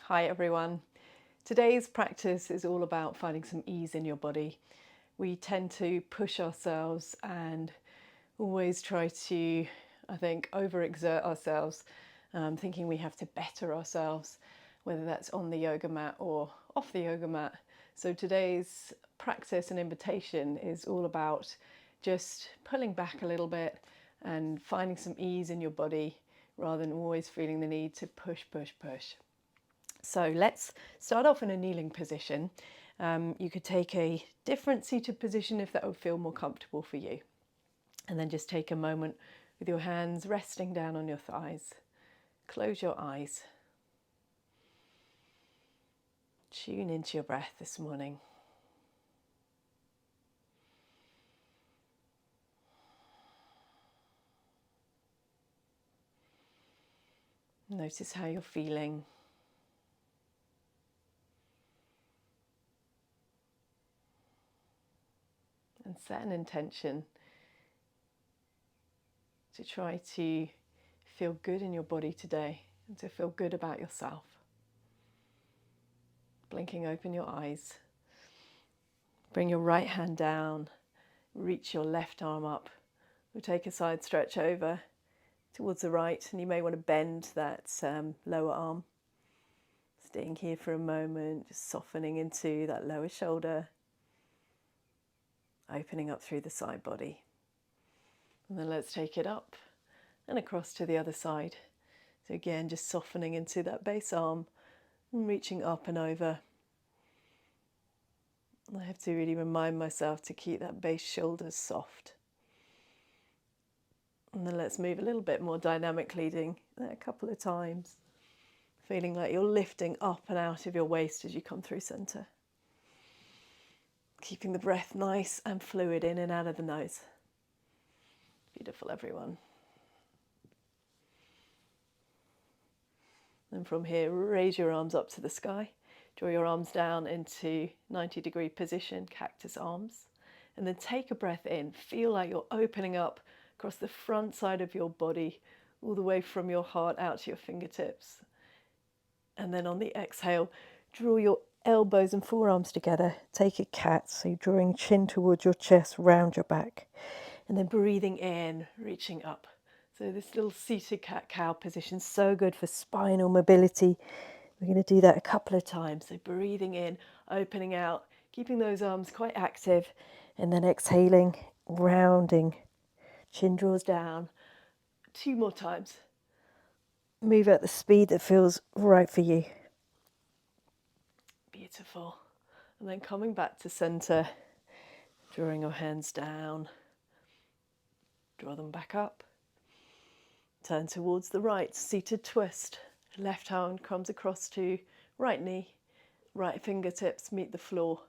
Hi everyone. Today's practice is all about finding some ease in your body. We tend to push ourselves and always try to, overexert ourselves, thinking we have to better ourselves, whether that's on the yoga mat or off the yoga mat. So today's practice and invitation is all about just pulling back a little bit and finding some ease in your body rather than always feeling the need to push. So let's start off in a kneeling position. You could take a different seated position if that would feel more comfortable for you. And then just take a moment with your hands resting down on your thighs. Close your eyes. Tune into your breath this morning. Notice how you're feeling. And set an intention to try to feel good in your body today and to feel good about yourself. Blinking open your eyes. Bring your right hand down. Reach your left arm up. We'll take a side stretch over towards the right, and you may want to bend that lower arm. Staying here for a moment, just softening into that lower shoulder. Opening up through the side body. And then let's take it up and across to the other side. So again, just softening into that base arm and reaching up and over. I have to really remind myself to keep that base shoulders soft. And then let's move a little bit more dynamically, doing that a couple of times. Feeling like you're lifting up and out of your waist as you come through center. Keeping the breath nice and fluid in and out of the nose. Beautiful, everyone. And from here, raise your arms up to the sky. Draw your arms down into 90-degree position, cactus arms. And then take a breath in. Feel like you're opening up across the front side of your body, all the way from your heart out to your fingertips. And then on the exhale, draw your elbows and forearms together. Take a cat, so you're drawing chin towards your chest, round your back. And then breathing in, reaching up. So this little seated cat-cow position, so good for spinal mobility. We're going to do that a couple of times. So breathing in, opening out, keeping those arms quite active. And then exhaling, rounding. Chin draws down. 2 more times. Move at the speed that feels right for you. Beautiful. And then coming back to center, drawing your hands down. Draw them back up. Turn towards the right, seated twist. Left hand comes across to right knee. Right fingertips meet the floor.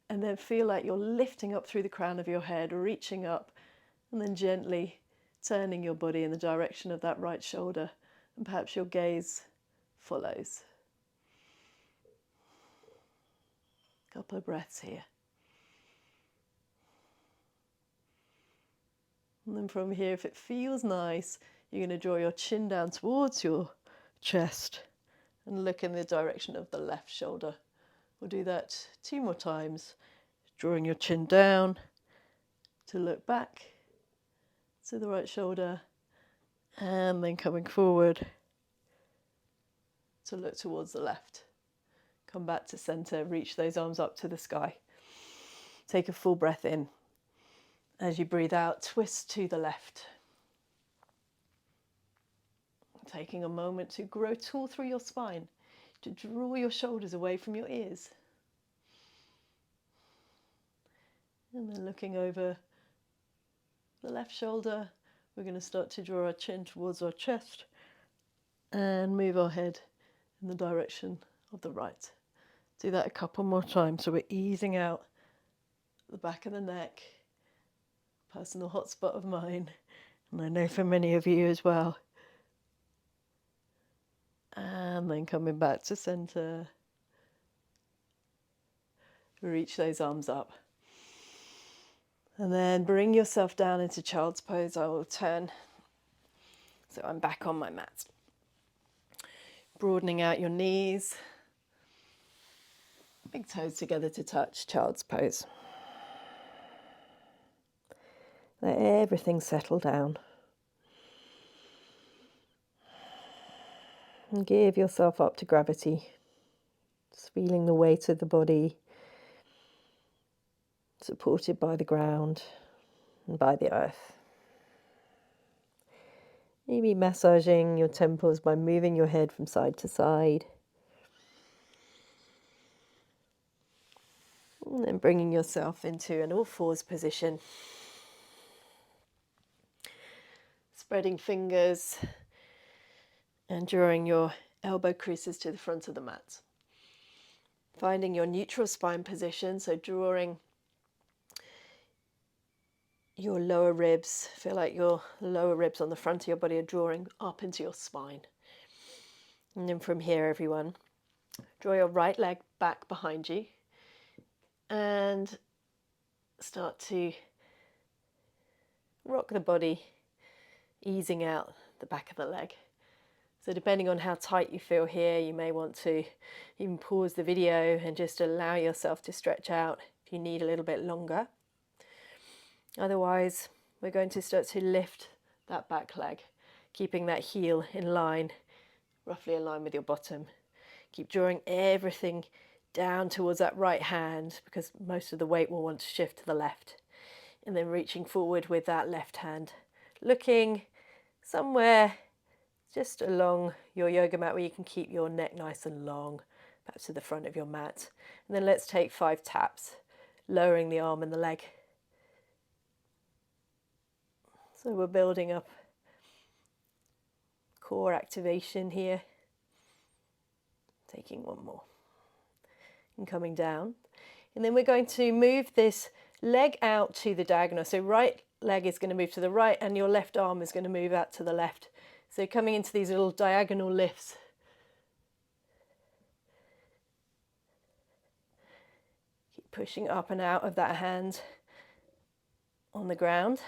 And then feel like you're lifting up through the crown of your head, reaching up, and then gently turning your body in the direction of that right shoulder. And perhaps your gaze follows. Couple of breaths here. And then from here, if it feels nice, you're going to draw your chin down towards your chest and look in the direction of the left shoulder. We'll do that 2 more times. Drawing your chin down to look back to the right shoulder, and then coming forward to look towards the left. Come back to center, reach those arms up to the sky. Take a full breath in. As you breathe out, twist to the left. Taking a moment to grow tall through your spine, to draw your shoulders away from your ears. And then looking over the left shoulder, we're going to start to draw our chin towards our chest and move our head in the direction of the right. Do that a couple more times. So we're easing out the back of the neck, personal hotspot of mine, and I know for many of you as well. And then coming back to center. Reach those arms up. And then bring yourself down into child's pose. I will turn so I'm back on my mat. Broadening out your knees, Big toes together to touch, child's pose. Let everything settle down. And give yourself up to gravity. Just feeling the weight of the body supported by the ground and by the earth. Maybe massaging your temples by moving your head from side to side. And then bringing yourself into an all fours position. Spreading fingers and drawing your elbow creases to the front of the mat. Finding your neutral spine position, so drawing your lower ribs, feel like your lower ribs on the front of your body are drawing up into your spine. And then from here, everyone, draw your right leg back behind you and start to rock the body, easing out the back of the leg. So depending on how tight you feel here, you may want to even pause the video and just allow yourself to stretch out if you need a little bit longer. Otherwise, we're going to start to lift that back leg, keeping that heel in line, roughly in line with your bottom. Keep drawing everything down towards that right hand because most of the weight will want to shift to the left. And then reaching forward with that left hand, looking somewhere just along your yoga mat where you can keep your neck nice and long, perhaps to the front of your mat. And then let's take 5 taps, lowering the arm and the leg. So we're building up core activation here. Taking one more. And coming down. And then we're going to move this leg out to the diagonal. So right leg is going to move to the right and your left arm is going to move out to the left. So coming into these little diagonal lifts. Keep pushing up and out of that hand on the ground.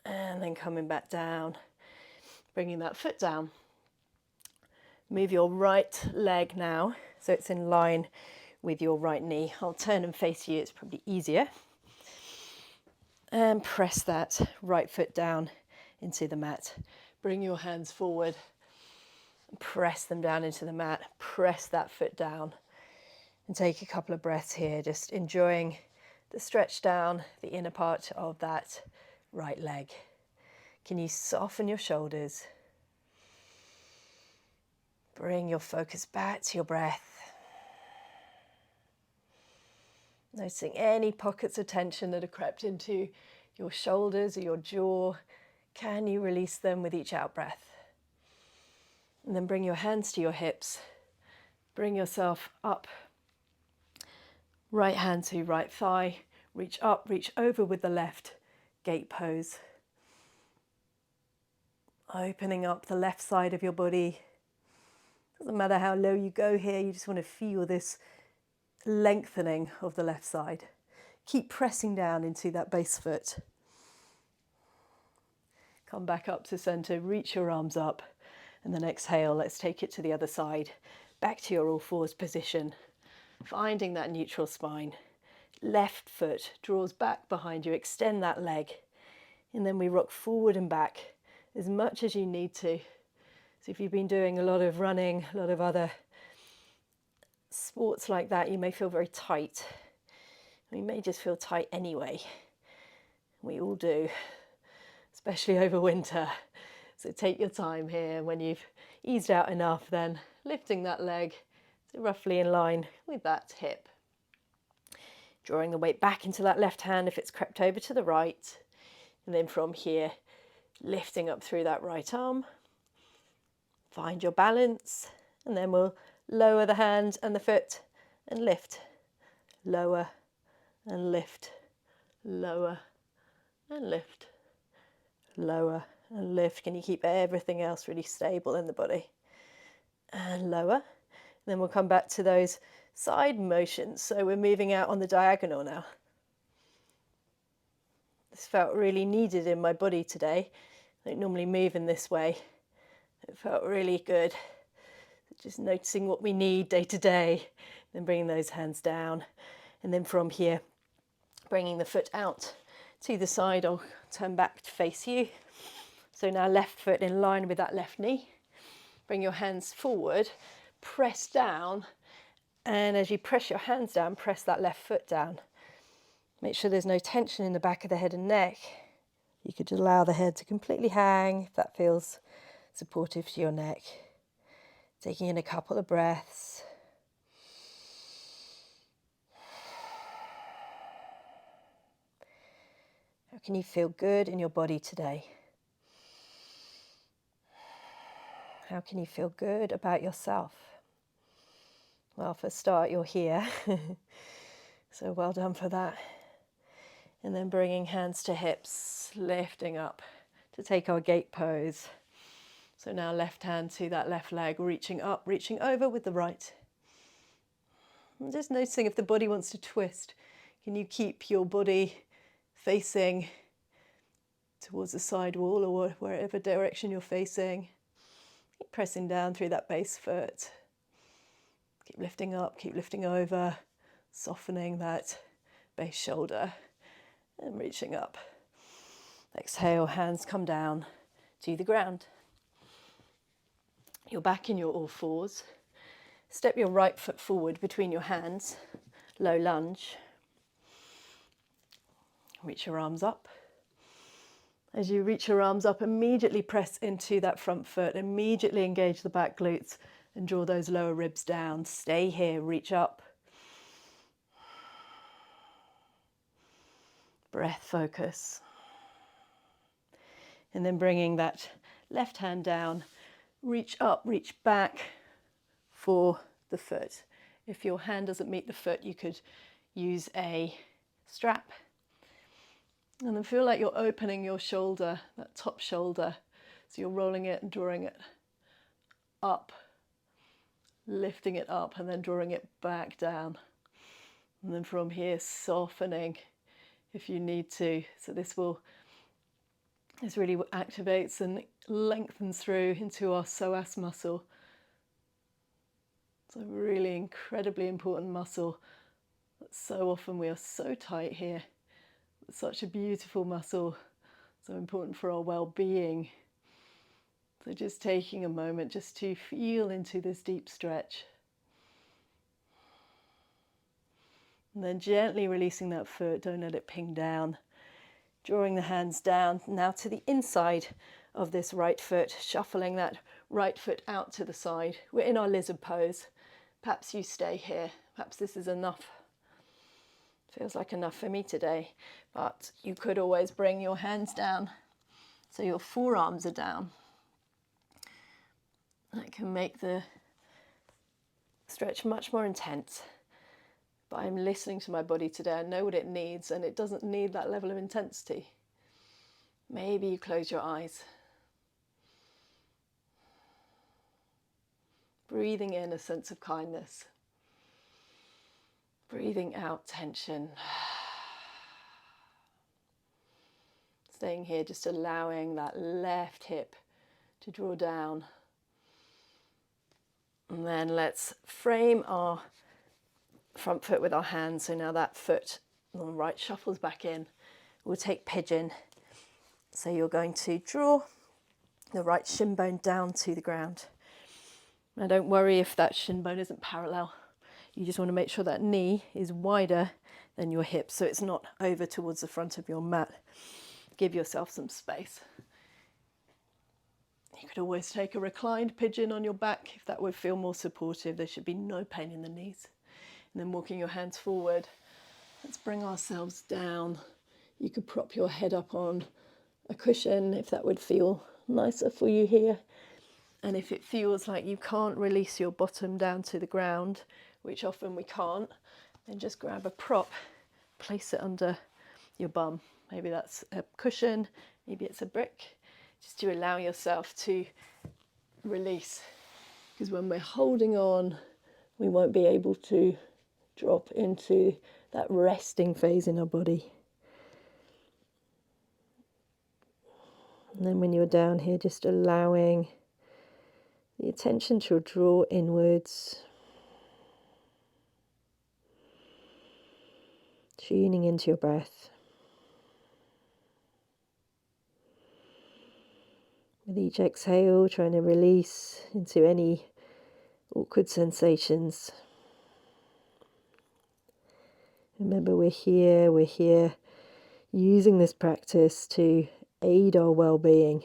And then coming back down, bringing that foot down. Move your right leg now, so it's in line with your right knee. I'll turn and face you, it's probably easier. And press that right foot down into the mat. Bring your hands forward, press them down into the mat, press that foot down. And take a couple of breaths here, just enjoying the stretch down the inner part of that right leg. Can you soften your shoulders? Bring your focus back to your breath. Noticing any pockets of tension that have crept into your shoulders or your jaw. Can you release them with each out breath? And then bring your hands to your hips. Bring yourself up. Right hand to right thigh. Reach up, reach over with the left. Gate pose. Opening up the left side of your body. Doesn't matter how low you go here, you just want to feel this lengthening of the left side. Keep pressing down into that base foot. Come back up to center, reach your arms up, and then exhale, let's take it to the other side. Back to your all fours position, finding that neutral spine. Left foot draws back behind you, extend that leg, and then we rock forward and back as much as you need to. So if you've been doing a lot of running, a lot of other sports like that, you may feel very tight. You may just feel tight anyway. We all do, especially over winter. So take your time here. When you've eased out enough, then lifting that leg to roughly in line with that hip. Drawing the weight back into that left hand if it's crept over to the right. And then from here, lifting up through that right arm. Find your balance, and then we'll lower the hand and the foot and lift. Lower and lift. Lower and lift. Lower and lift. Can you keep everything else really stable in the body? And lower. And then we'll come back to those side motions. So we're moving out on the diagonal now. This felt really needed in my body today. I don't normally move in this way. It felt really good. Just noticing what we need day to day, Then bringing those hands down. And then from here, bringing the foot out to the side. I'll turn back to face you. So now left foot in line with that left knee. Bring your hands forward, press down, and as you press your hands down, press that left foot down. Make sure there's no tension in the back of the head and neck. You could allow the head to completely hang if that feels supportive to your neck. Taking in a couple of breaths. How can you feel good in your body today? How can you feel good about yourself? Well, for a start, you're here. So well done for that. And then bringing hands to hips, lifting up to take our gate pose. So now left hand to that left leg, reaching up, reaching over with the right. And just noticing if the body wants to twist. Can you keep your body facing towards the side wall or wherever direction you're facing? Keep pressing down through that base foot. Keep lifting up, keep lifting over, softening that base shoulder and reaching up. Exhale, hands come down to the ground. You're back in your all fours. Step your right foot forward between your hands, low lunge. Reach your arms up. As you reach your arms up, immediately press into that front foot, immediately engage the back glutes and draw those lower ribs down. Stay here, reach up. Breath focus. And then bringing that left hand down, reach up, reach back for the foot. If your hand doesn't meet the foot, you could use a strap. And then feel like you're opening your shoulder, that top shoulder. So you're rolling it and drawing it up, lifting it up and then drawing it back down. And then from here, softening if you need to. So this really activates and lengthens through into our psoas muscle. It's a really incredibly important muscle. So often we are so tight here. It's such a beautiful muscle, so important for our well-being. So just taking a moment just to feel into this deep stretch. And then gently releasing that foot, don't let it ping down. Drawing the hands down now to the inside of this right foot, shuffling that right foot out to the side. We're in our lizard pose. Perhaps you stay here. Perhaps this is enough. Feels like enough for me today, but you could always bring your hands down so your forearms are down. That can make the stretch much more intense. But I'm listening to my body today. I know what it needs, and it doesn't need that level of intensity. Maybe you close your eyes. Breathing in a sense of kindness. Breathing out tension. Staying here, just allowing that left hip to draw down. And then let's frame our front foot with our hands. So now that foot on the right shuffles back in. We'll take pigeon. So you're going to draw the right shin bone down to the ground. Now don't worry if that shin bone isn't parallel. You just want to make sure that knee is wider than your hip so it's not over towards the front of your mat. Give yourself some space. You could always take a reclined pigeon on your back if that would feel more supportive. There should be no pain in the knees. And then walking your hands forward, let's bring ourselves down. You could prop your head up on a cushion if that would feel nicer for you here. And if it feels like you can't release your bottom down to the ground, which often we can't, then just grab a prop, place it under your bum. Maybe that's a cushion, maybe it's a brick, just to allow yourself to release. Because when we're holding on, we won't be able to drop into that resting phase in our body. And then when you're down here, just allowing the attention to draw inwards. Tuning into your breath. With each exhale, trying to release into any awkward sensations. Remember, we're here using this practice to aid our well-being,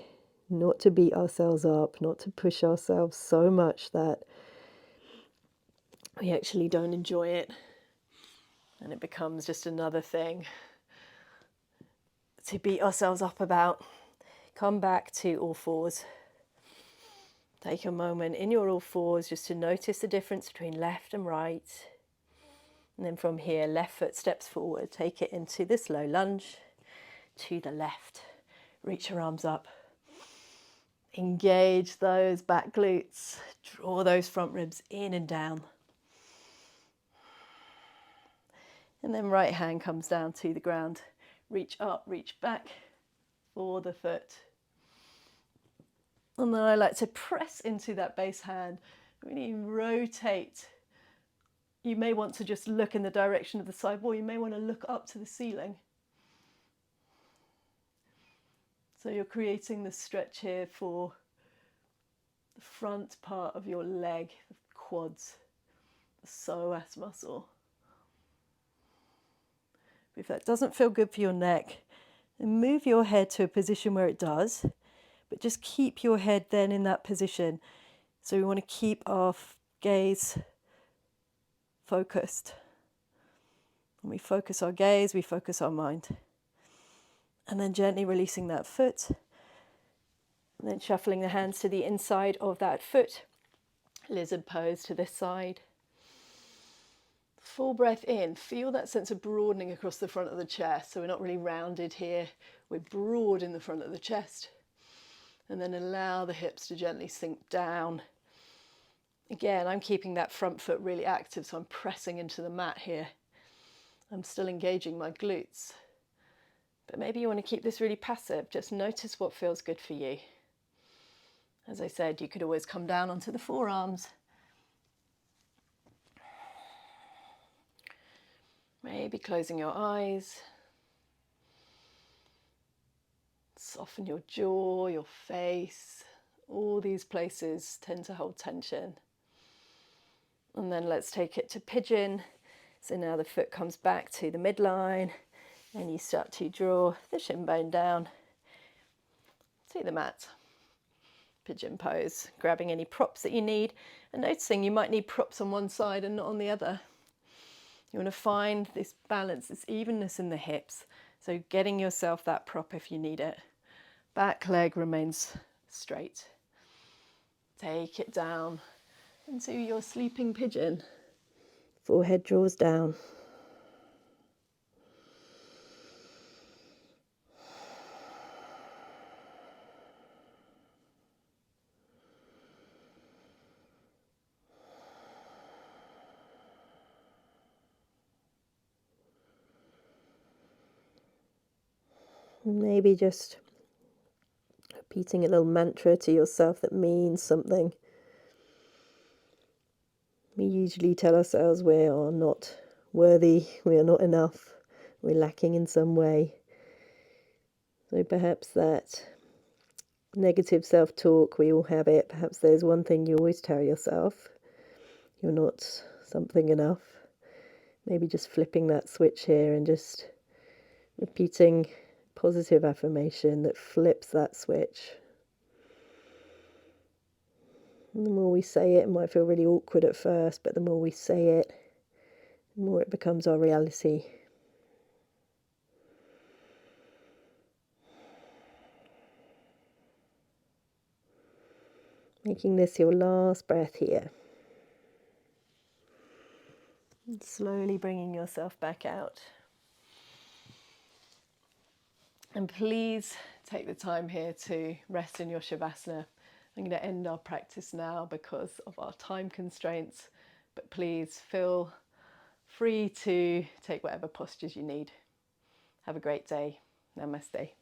not to beat ourselves up, not to push ourselves so much that we actually don't enjoy it and it becomes just another thing to beat ourselves up about. Come back to all fours. Take a moment in your all fours just to notice the difference between left and right. And then from here, left foot steps forward. Take it into this low lunge to the left. Reach your arms up. Engage those back glutes. Draw those front ribs in and down. And then right hand comes down to the ground. Reach up, reach back for the foot. And then I like to press into that base hand. Really rotate. You may want to just look in the direction of the sidewall. You may want to look up to the ceiling. So you're creating the stretch here for the front part of your leg, the quads, the psoas muscle. If that doesn't feel good for your neck, then move your head to a position where it does, but just keep your head then in that position. So we want to keep our gaze focused. When we focus our gaze, we focus our mind. And then gently releasing that foot. And then shuffling the hands to the inside of that foot. Lizard pose to this side. Full breath in. Feel that sense of broadening across the front of the chest. So we're not really rounded here. We're broad in the front of the chest. And then allow the hips to gently sink down. Again, I'm keeping that front foot really active, so I'm pressing into the mat here. I'm still engaging my glutes. But maybe you want to keep this really passive. Just notice what feels good for you. As I said, you could always come down onto the forearms. Maybe closing your eyes. Soften your jaw, your face. All these places tend to hold tension. And then let's take it to pigeon. So now the foot comes back to the midline and you start to draw the shin bone down to the mat. Pigeon pose, grabbing any props that you need and noticing you might need props on one side and not on the other. You want to find this balance, this evenness in the hips. So getting yourself that prop if you need it. Back leg remains straight. Take it down into your sleeping pigeon. Forehead draws down. Maybe just repeating a little mantra to yourself that means something. We usually tell ourselves we are not worthy, we are not enough, we're lacking in some way. So perhaps that negative self-talk, we all have it. Perhaps there's one thing you always tell yourself. You're not something enough. Maybe just flipping that switch here and just repeating positive affirmation that flips that switch. And the more we say it might feel really awkward at first, but the more we say it, the more it becomes our reality. Making this your last breath here. And slowly bringing yourself back out. And please take the time here to rest in your Shavasana. I'm going to end our practice now because of our time constraints, but please feel free to take whatever postures you need. Have a great day. Namaste.